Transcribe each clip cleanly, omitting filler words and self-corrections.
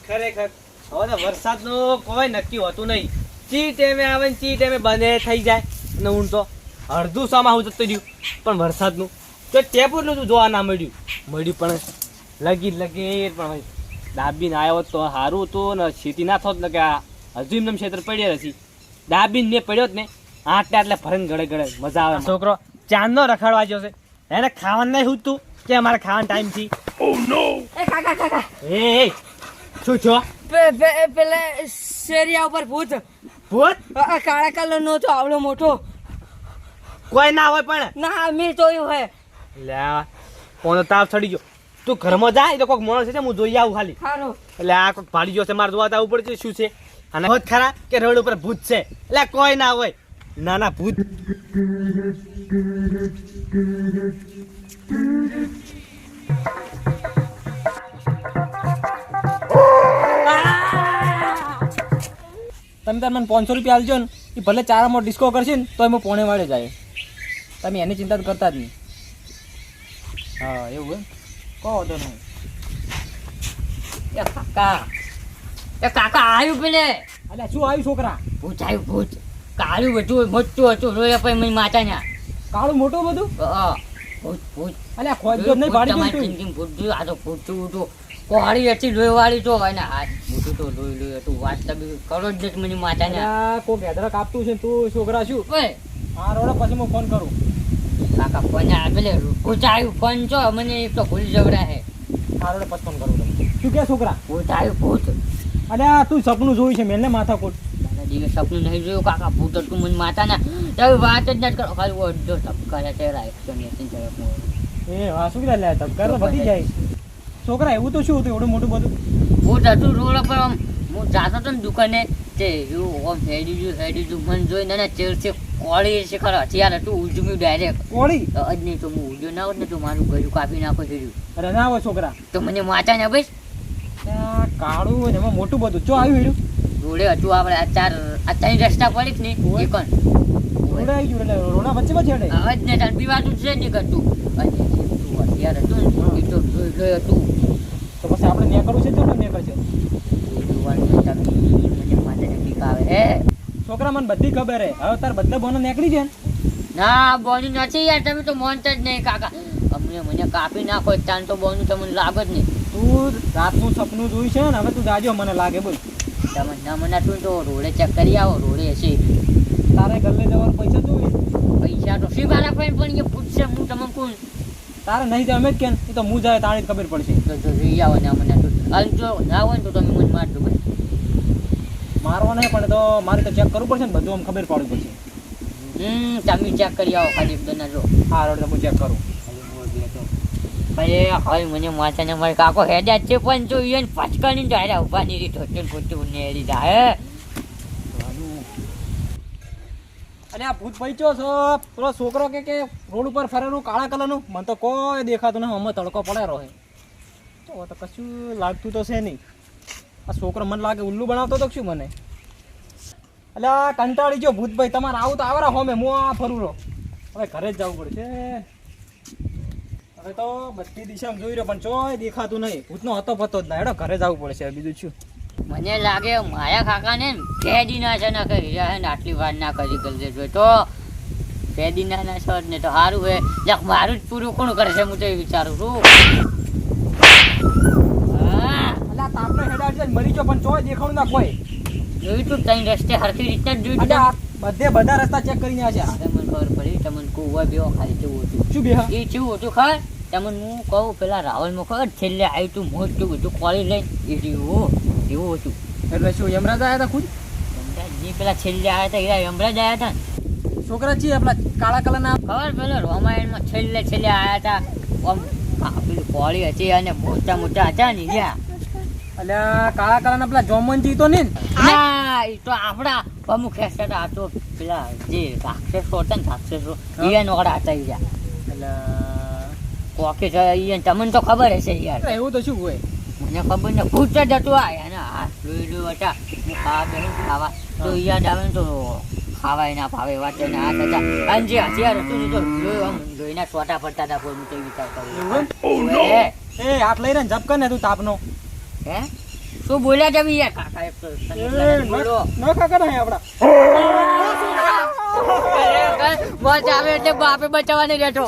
ખરેખર હવે તો વરસાદનું કોઈ નક્કી હોતું નહીં. ચી ટાઈમે આવે ને ચી ટાઈમે બંધ થઈ જાય ને હું તો અડધું સામા હું જતું રહ્યું. પણ વરસાદનું તો ટેપું તું જોવા ના મળ્યું પણ લગી પણ દાબીને આવ્યો તો સારું હતું ને ખેતી ના થોત ને કે હજુ એમને ક્ષેત્ર પડ્યા નથી. દાબીને ને પડ્યો જ ને આટલે ફરીને ગળે મજા આવે. છોકરો ચાંદનો રખડવા ગયો છે, એને ખાવાનું નહીં ઉઠતું કે અમારે ખાવાનો ટાઈમ થી. એ શું છો? પેલા શેરિયા ઉપર ભૂત કાળા કલર નો તો આવડો મોટો કોઈ ના હોય પણ ના મેં જોયું હે. લે કોનો તાવ ચડી ગયો. તું ઘરમાં જા, એટલે કોઈક માણસ છે હું જોઈ આવું ખાલી. એટલે આ કોઈક ભાડી ગયો છે, મારે જોવા આવવું પડશે શું છે. અને હોત ખરા કે રોડ ઉપર ભૂત છે. એટલે કોઈ ના હોય. ના ભૂત. તમે તાર મને 500 રૂપિયા આલજો ને, એ ભલે ચારામાં ડિસ્કો કરશે ને તો એમાં પોણે વાળે જાય. તમે એની ચિંતા કરતા જ નહીં. હા એવું કહો તો નહીં. એ કાકા આવ્યું પેલે. અલ્યા શું આવ્યું છોકરા? ભૂત આવ્યું ભૂત. કાળું બધું મોટું હતું રોયા પછી મને માતા ના કાળું મોટું બધું. ભૂત અલ્યા ખોજો નહીં પાડી ગયું ભૂત આ તો ભૂત હતું. કોહાડી હતી લોહીવાળી તો અને હાથ મોટું તો લોહી હતું. વાંચતા બી કરો જ નથી મને માતા ના. કોઈ ગેધરા કાપતું છે તું છોકરા શું? હા રોડે પછી હું ફોન કરું. કાકા ફોન પેલે ભૂત આવ્યું ફોન છો મને એક તો ભૂલી જવડા હે. હા રોડે પછી ફોન કરું. શું કે છોકરા? ભૂત આવ્યું ભૂત. અલ્યા તું સપનું જોયું છે મેલને માથાકૂટ. દિવસ સપનું નહીં જોયું કાકા ભૂત હતું મને માતા ના. તમે વાત જ નથી કરો ખાલી અડધો ધબકારા ચહેરા એ હા શું કીધા લે ધબકાર તો વધી જાય. છોકરા એવું તો શું હતું એવડું મોટું બધું? ભૂત હતું રોડ પર આમ હું જાતો હતો ને દુકાને તે એવું આમ હેડી ગયું મને જોઈને ને ચેડથી કોળી છે ખરા હથિયાર હતું ઉજમ્યું ડાયરેક્ટ. કોળી? જ નહીં તો હું ઉજ્યો ના હોત ને તો મારું ગળું કાપી નાખો થયું. અરે ના હોય છોકરા તો મને વાંચા ને ભાઈ કાળું ને એમાં મોટું બધું ચો આવ્યું હેડ્યું રોડે હતું આપણે આ ત્રણ રસ્તા પડી જ નહીં એ પણ રોડે આવી ગયું એટલે રોડા વચ્ચે હેડે હવે જ ને તાર પીવાતું છે નહીં કરતું હથિયાર હતું ને એ તો જોઈ હતું. તો પછી આપણે ન્યા કરવું છે તો ન્યા કરશે. છોકરા મને બધી ખબર હે. હવે તાર બધા બોનો નીકળી જાય ના બોનું નથી યાર. તમે તો મોનતા જ નહીં કાકા. મને કાપી નાખો તાન તો બોનું તમને લાગે જ નહીં. તું રાતનું સપનું જોયું છે ને હવે તું જાજો મને લાગે બોલ. તમે ના મને તું તો રોડે ચેક કરી આવો રોડે હશે. તારે ગલ્લે જવાનું પૈસા જોઈએ? પૈસા તો શી મારા પણ એ પૂછશે હું તમને કોણ. તારે નહીં તો અમે જ કેમ એ તો હું જાય તારે જ ખબર પડશે. તો જઈ આવો ને મને હાલ જો ના હોય ને તો તમે મને મારજો ભાઈ. મારવા નહીં પણ તો મારે તો ચેક કરવું પડશે ને બધું આમ ખબર પડવું પડશે. તમે ચેક કરી આવો ખાલી એકદમ જો. હા રોડ હું ચેક કરું. અરે હવે મને માથા ને મારે કાકો હેડ્યા છે પણ જો એને પચકાની ડાયરા ઉભા ની રીત હોટેલ ખોટું ને એરી જાય. અને આ ભૂત પૈચો છો પેલો છોકરો કે રોડ ઉપર ફરેલું કાળા કલરનું મને તો કોઈ દેખાતું નહીં. અમે તડકો પડેલો હે તો કશું લાગતું તો છે નહીં. આ છોકરો મને લાગે ઉલ્લુ બનાવતો તો શું મને. એટલે આ કંટાળી ગયો ભૂતભાઈ તમારે આવું તો આવરા હોમે હું આ ફરું રહો. હવે ઘરે જ જવું પડશે. હવે તો બધી દિશામાં જોઈ રહ્યો પણ ચોય દેખાતું નહીં. ભૂતનો હતો પતો જ ના. હેડો ઘરે જવું પડશે બીજું શું. મને લાગે માયા કાકા ને ફેદી ના છે ના કરી રહ્યા ને આટલી વાર ના કરી ગલજે જોઈ તો ફેદી ના છે ને તો સારું હે જક મારું જ પૂરું કોણ કરશે હું તો એ વિચારું છું. અલા તાપને હેડા મરી ગયો પણ ચોય દેખાણું ના કોઈ. જોયું તું તઈ રસ્તે હરખી રીતના જ જોયું. બધા રસ્તા ચેક કરીને આવ્યા છે. મને ખબર પડી તમને કોઈ બેવો ખાલી કેવું હતું. શું બેહા એ કેવું હતું ખબર તમને હું કહું પેલા રાવલમાં ખબર છેલ્લે આવ્યું તું મોટું બધું કોળી લઈને એ એવું હતું. એટલે શું યમરાજ આવ્યા હતા ખુદ? જે પેલા છેલ્લે આવ્યા હતા એરા યમરાજ આવ્યા હતા ને છોકરા છીએ આપણા કાળા કલરના ખબર પેલો રામાયણમાં છેલ્લે આવ્યા હતા આમ પેલું કોળી હતી અને મોટા મોટા હતા ને જ્યાં એટલે કાળા કલરના પેલા જોમનજી તો નહીં ના એ તો આપડા અમુક ખેંચતા હતા. આ તો પેલા જે રાક્ષસો હતા ને રાક્ષસો એ નોડા હતા જ્યાં એટલે કોકે તમને તો ખબર હશે યાર. એવું તો શું હોય મને ખબર ને ભૂત જ હતું આ હાથ લોહી હતા ખાવા તો યાદ આવે ને તો ખાવાય ના ભાવે વાત છે ને આ થતા અને જે હથિયાર હતું ને તો લોહીના સોટા પડતા હતા કોઈ તે વિચાર કરું એ હાથ લઈ ને જપ કર ને તું તાપનો હે શું બોલ્યા જમી યાર કાકા એક તો તને બોલો ન કાકા નહીં આપડા મોજ આવે એટલે બાપે બચાવવાની રહેતો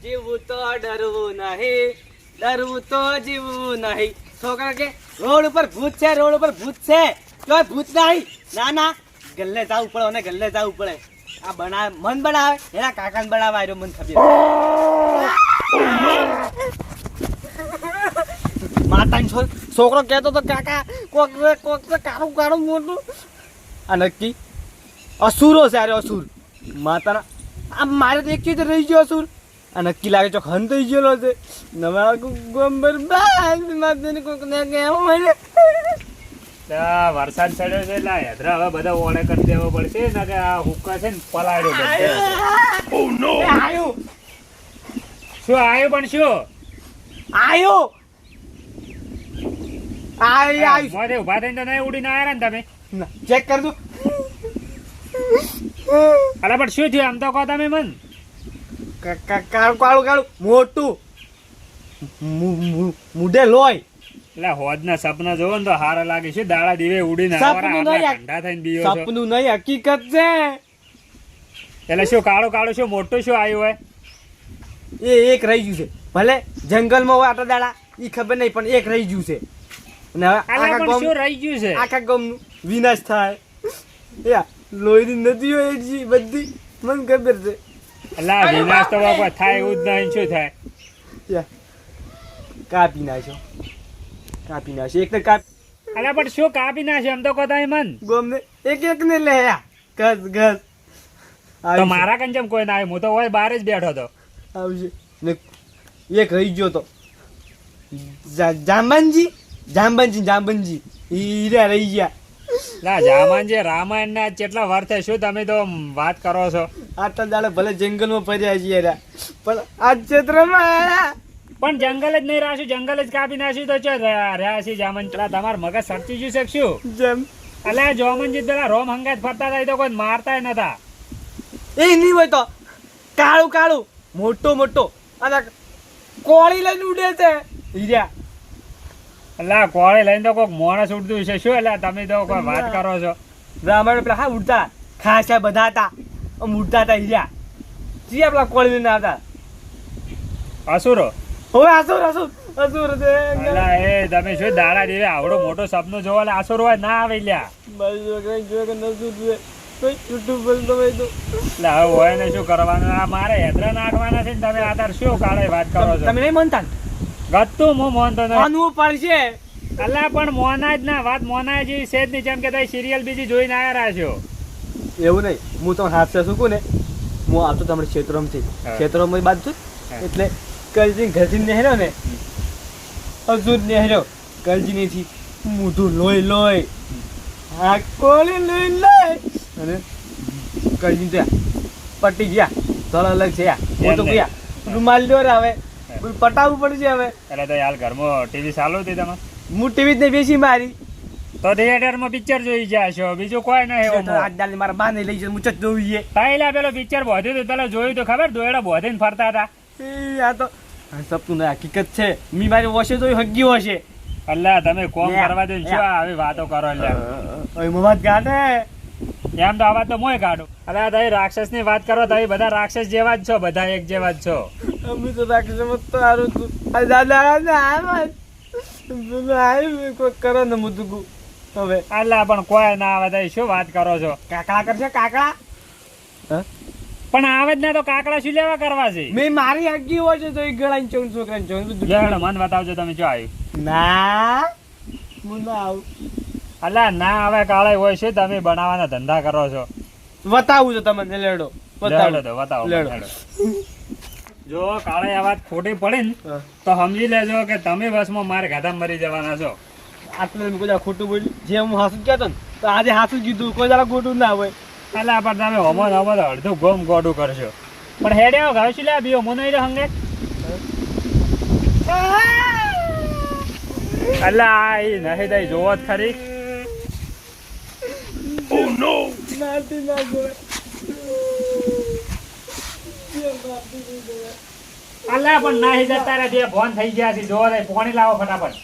જીવવું તો ડરવું નહીં, ડરવું તો જીવવું નહીં. છોકરા કે રોડ ઉપર ભૂત છે, રોડ ઉપર ભૂત છે, કોઈ ભૂત નહીં. ના ના, ગલ્લે જવું પડે અને ગલ્લે જવું પડે. આ બનાવે મન બનાવે એના કાકાને બનાવે આવ્યો મન ખબર. માતાનો છોકરો કહેતો તો કાકા કોક કાળું કાળું મોટું. આ નક્કી અસુરો છે, અરે અસુર માતાના. આ મારે તો એક ચીજ રહી ગયો અસુર. આ નક્કી લાગે છે ખન થઈ ગયેલો છે. નવા ગોમ્બર બાદ માતાને કોક ને કેવું મળે. વરસાદ ચડ્યો છે એટલે હેદરા હવે બધા ઓળે કરી દેવો પડશે ને કે આ હુક્કા છે ને પલાળ્યો બધે. આયો શું આવ્યું પણ શું આયો આયો મોઢે ઉભા થઈને તો નહીં ઉડીને આવ્યા ને તમે. ચેક કર દઉં. અલા પણ શું થયું આમ તો કહો તમે મન. કાળું કાળું કાળું મોટું મુઢે લોય. એટલે હોદના સપના જોવો ને તો હારા લાગે છે. દાડા દીવે ઉડીને સપનું નહીં, ઠંડા થઈને બીયો છો. સપનું નહીં હકીકત છે. એટલે શું કાળું કાળું શું મોટું શું આવ્યું હોય. એ એક રહી ગયું છે. ભલે જંગલમાં હોય આટલા દાડા ઈ ખબર નહીં, પણ એક રહી ગયું છે. અને હવે અલા આખા પણ ગામ શું રહી ગયું છે. આખા ગામનું વિનાશ થાય. યા લોહીની નદીઓ એ જી બધી મને ખબર છે. અલા વિનાશ તો બાપા થાય એવું જ નહીં. શું થાય. યા કાપી નાખ્યો, કાપી નાખ્યો એક તો કાપી. અલા પણ શું કાપી નાખે એમ તો કહો તમે મન. ગોમને એક એક ને લે ઘસ ઘસ તો મારા કન જેમ કોઈ ના આવ્યું. હું તો હોય બહાર જ બેઠો હતો. આવશે ને એક રહી ગયો તો જાંબનજી જાંબનજી જાંબનજી હીરા રહી ગયા. ના જામાનજી રામાયણ ના કેટલા વર્ષ શું તમે તો વાત કરો છો. આટલા દાડે ભલે જંગલમાં ફર્યા છીએ યાર, પણ આ ક્ષેત્રમાં આયા. પણ જંગલ જ નહીં રાખ્યું, જંગલ જ કાપી નાખ્યું તો ચો રહ્યા છે જામન. પેલા તમાર મગજ સરચી ગયું છે શું. જેમ અલ્યા જોમનજી પેલા રોમ હંગાત ફરતા હતા એ તો કોઈ મારતા નતા. એ નહીં હોય તો કાળું કાળું મોટો મોટો અને કોળી લઈને ઉડે છે હીરા. અલ્યા કોળે લઈને તો કોઈક માણસ ઉડતું છે શું. એટલે તમે તો કોઈ વાત કરો છો. રામાયણ પેલા હા ઉડતા ખાસા બધા હતા, આમ ઉડતા હતા હીરા. જી પેલા કોળી લઈને આવતા. અસુરો હવે અસુર અસુર અસુર છે. અલ્યા એ તમે શું દાડા દેવે આવડો મોટો સપનું જોવો એટલે અસુર હોય ના આવે લ્યા. મારી છોકરાને જોવે કે નસુર છે કોઈ છૂટું બોલતો હોય તો. એટલે હવે હોય ને શું કરવાનું. આ મારે હેદરા નાખવાના છે ને તમે આધાર શું કાળે વાત કરો છો. તમે નહીં માનતા ને? ગતું હું મોનતો નહીં. માનવું પડશે. અલ્યા પણ મોના જ ના વાત મોના જેવી છે જ નહીં. જેમ કે તમે સિરિયલ બીજી જોઈને આવ્યા છો. એવું નહીં, હું તો હાથ શું કહું ને, હું આવતો તમારે ક્ષેત્રોમાંથી ક્ષેત્રોમાં બાદ છું એટલે કલજી ઘરથી નહેર્યો ને અસુર નહેર્યો કલજીનીથી મોઢું લોહી લોહી આ કોળી લોહી લોહી અને કલજી ત્યાં પટી ગયા ધોળ અલગ છે. હું તો ગયા રૂમાલ દોર હવે પટાવવું પડશે હવે. એટલે તો યાર ઘરમાં ટીવી ચાલુ હતી તમે. હું ટીવી જ નહીં બેસી મારી તો થિયેટરમાં પિક્ચર જોઈ ગયા છો બીજું કોઈ નહીં. આજ મારા બા ને લઈ જાય હું ચટ જોઈએ. પહેલા પેલો પિક્ચર બોધ્યું હતું પેલા જોયું તો ખબર દોયડા બોધીને ફરતા હતા. આ તો સપનું ને હકીકત છે. મી મારી વોશે તો હગ્યો હશે. અલ્લા તમે કોમ કરવા દો શું આવી વાતો કરો. ઓય મોહમ્મદ ગાને એમ તો આવા તો મોય કાઢું. અલ્યા તમે રાક્ષસ ની વાત કરો તમે બધા રાક્ષસ જેવા જ છો. બધા એક જેવા જ છો. અમે તો રાક્ષસ તો હારું છું. આ દાદા ને આમ કોઈ કરો ને મુદુગુ હવે. અલ્લા પણ કોઈ ના આવે તમે શું વાત કરો છો. કાકડા કરશે કાકડા. પણ આવે જ ના તો કાકડા શું લેવા કરવા છે. મેં મારી હગી હોય છે તો એક ગળાની ચોન છોકરાની ચોન બધું મન બતાવજો તમે જો આવ્યું. ના હું ના આવું. અલ્લા ના આવે કાળા હોય છે તમે બનાવવાના ધંધા કરો છો. બતાવું છો તમને લેડો બતાવો લેડો. જો કાળે આ વાત ખોટી પડે ને તો સમજી લેજો કે તમે બસમાં મારે ગાધા મરી જવાના છો. આટલે કોઈ દાડા ખોટું બોલ્યું જે હું હાસું કહેતો ને તો આજે હાસું કીધું કોઈ દાડા ખોટું ના હોય. અલ્લા પણ તમે હમો અડધું ગોમ ગોડું કરશો. પણ હેડે ઘર શું લે બીઓ મને હંગે. અલ્લા આ નહીં દઈ જોવો જ ખરી. નાતી ના જોવે. અલ્યા પણ નાહી જતા રે, બે ભોન થઈ ગયા છે. જો રે પોણી લાવો ફટાફટ.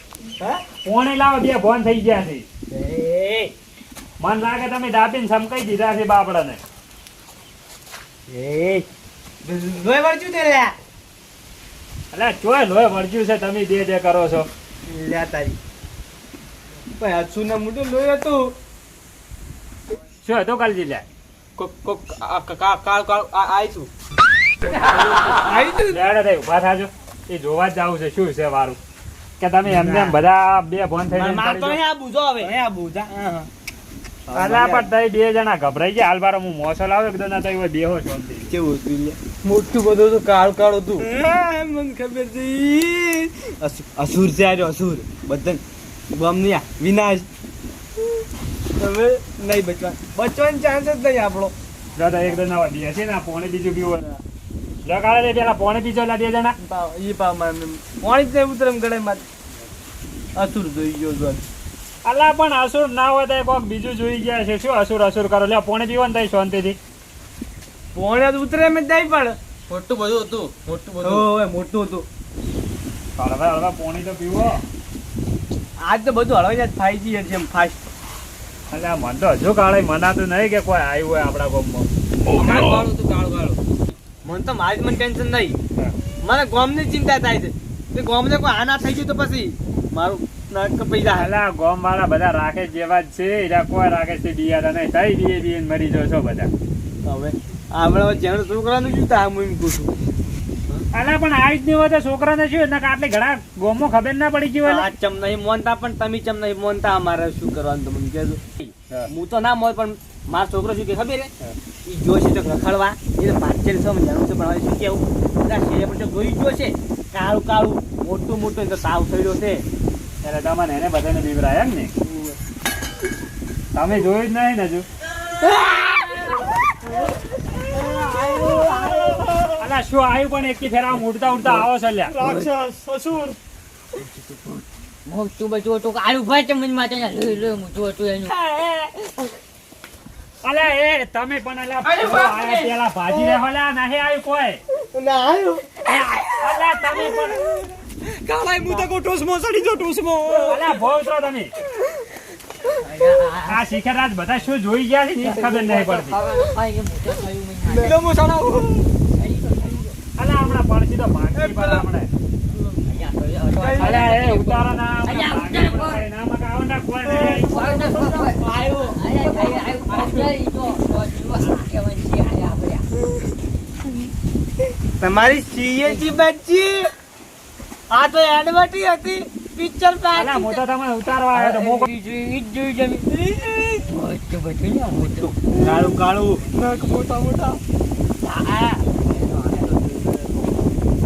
હા? પોણી લાવો, બે ભોન થઈ ગયા છે. એ મન લાગે તમે દાબીને સમકાઈ દીધા છે બાપડાને. લોહી વળજ્યું તે લ્યા. અલ્યા ચોય લોહી વળગ્યું છે, તમે દે કરો છો. લ્યા તારી. ભાઈ હાથસુના મોઢે લોહી હતું. શું હતું કાલજી લ્યા? કાળ આવીશું. આવીશું. લેડે થઈ ઉભા થાજો. એ જોવા જ જાવું છે શું છે વારું. કે તમે એમને એમ બધા બે ભોન થઈ માર તો અહીં આ બુજો હવે. હે આ બુજા. હા. અલા પણ તઈ બે જણા ગભરાઈ ગયા. હાલ બારો હું મોસો લાવ્યો એકદમ ના તઈ બેહો શાંતિ. કેવું હતું લે? મોટું બધું હતું, કાળ કાળ હતું. મને ખબર છે. અસુર છે આજો, અસુર. બધા બમ નહીં આ વિનાશ. હવે નહીં બચવાનો ચાન્સ જ નહીં આપણો. દાદા એકદમ ના વાડી છે ને પોણે બીજું પીવું લગાડે દે પેલા પોણે બીજો લા બે જણા. ઈ પાવ મને પાણી જ નહીં ઉતરમ ગળે માં. અસુર જોઈ ગયો જો. અલા પણ અસુર ના હોય તો કોક બીજું જોઈ ગયા છે. શું અસુર કરો લે પોણે પીવો ને તઈ શાંતિથી. પોણે જ ઉતરે એમ જ નહીં પણ મોટું બધું હતું. મોટું બધું ઓય મોટું હતું. હળવા પોણી તો પીવો. આજ તો બધું હળવાઈ જાય 5G છે એમ ફાસ્ટ. અલ્યા મન તો હજુ કાળે મનાતું નહીં કે કોઈ આવ્યું હોય આપણા ગામમાં. કાળું હતું કાળું. મને તો મારી મને ટેન્શન નહીં. મને ગોમની ચિંતા થાય છે કે ગોમને કોઈ આ ના થઈ ગયું તો પછી મારું નાક કપાઈ જાય. અલા ગામ વાળા બધા રાખે જેવા જ છે. એરા કોઈ રાખે છે બિયારા નહીં. તઈ બી મરી જો છો બધા. હવે આપણે જેનું છોકરાનું શું થાય હું એમ કહું છું. અલા પણ આ જ નહીં હોય તો છોકરાને શું એટલે આટલે ઘણા ગામમાં ખબર ના પડી ગઈ હોય. આ ચમ નહીં મોનતા પણ તમે ચમ નહીં મોનતા. અમારે શું કરવાનું તમને કહેજો. હું તો ના મોન પણ મારો છોકરો શું કે ખબર હે? એ જોશે તો રખડવા એ પાછળ સમજાણું છે પણ હવે શું કેવું બધા શેરે પણ જોઈ ગયો છે કાળું કાળું મોટું મોટું તો સાવ થયેલો છે. એટલે તમને એને બધાને બીવરાય એમ ને? તમે જોયું જ નહીં ને હજુ? અલા શું આવ્યું પણ એક ફેરા ઉડતા ઉડતા આવો છે લ્યા. રાક્ષસ અસુર મોટું બધું હતું કાળું ભાઈ તમને માથે મોટું હતું એનું. અલા એ તમે પણ અલા પેલા ભાજી રહો લ્યા નહીં આવ્યું કોઈ. ના આવ્યો અલા તમે પણ કાળાઈ હું તો કો ટોસમો સડી જો ટોસમો. અલા ભોવત્રો તમે. આ શિખરરાજ બધા શું જોઈ ગયા છે ને એ ખબર નહીં પડતી. હું સડાવું. અલા હમણાં પડતી તો ભાગી પર આપણે. અલા એ ઉતારો ના ના મકાવો ના કોઈ નહીં. તમારી સીએજી બચ્ચી આ તો એડવર્ટી હતી પિક્ચર અલા મોટો તમને ઉતારવા આવ્યો તો મોકો. કાળું કાળું નખ મોટા મોટા.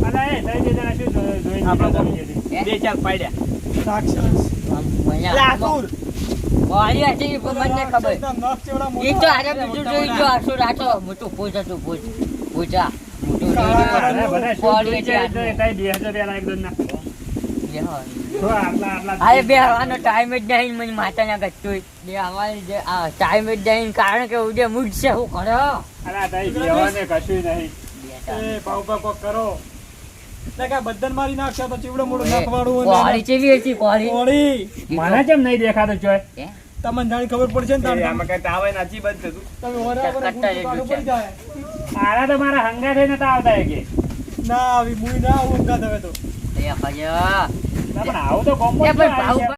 અલા એ તઈ બે જણા શું જોઈને આપણે જમી હતી? બે ચાર પાડ્યા. રાક્ષસ અસુર નખ ચેવડા મોટા. અરે બધા શું જોઈ ગયા એટલે તઈ 2000 પેલા એકદમ ના. તો આટલા આટલા બેહવાનો ટાઈમ જ નહીં મને માતાના ગચ્ચું ટાઈમ જ નહીં કારણ કે ઉડે મૂડ છે હું કરો. અલા તઈ બેવાને કશું નહીં. એ પાઉ કોક કરો. એટલે કે બદન મારી નાખશે તો ચીવડો મોટો નખ વાળું કોળી ચેવી હતી કોળી કોળી. મને કેમ નહીં દેખાતો ચોય? તમને જાણી ખબર પડશે ને તમને. આમાં કઈ તાવે નાચી બંધ થતું. તમે ઓરા ઓરા કાઢું પડી જાય. આરા તો મારા હંગા થઈને નતા આવતા કે ના આવી મુઈ ના આવું ઊંઘા થવે તો. એ ભૈયા પણ આવું તો કોમ્બો એ ભાઈ ભાવ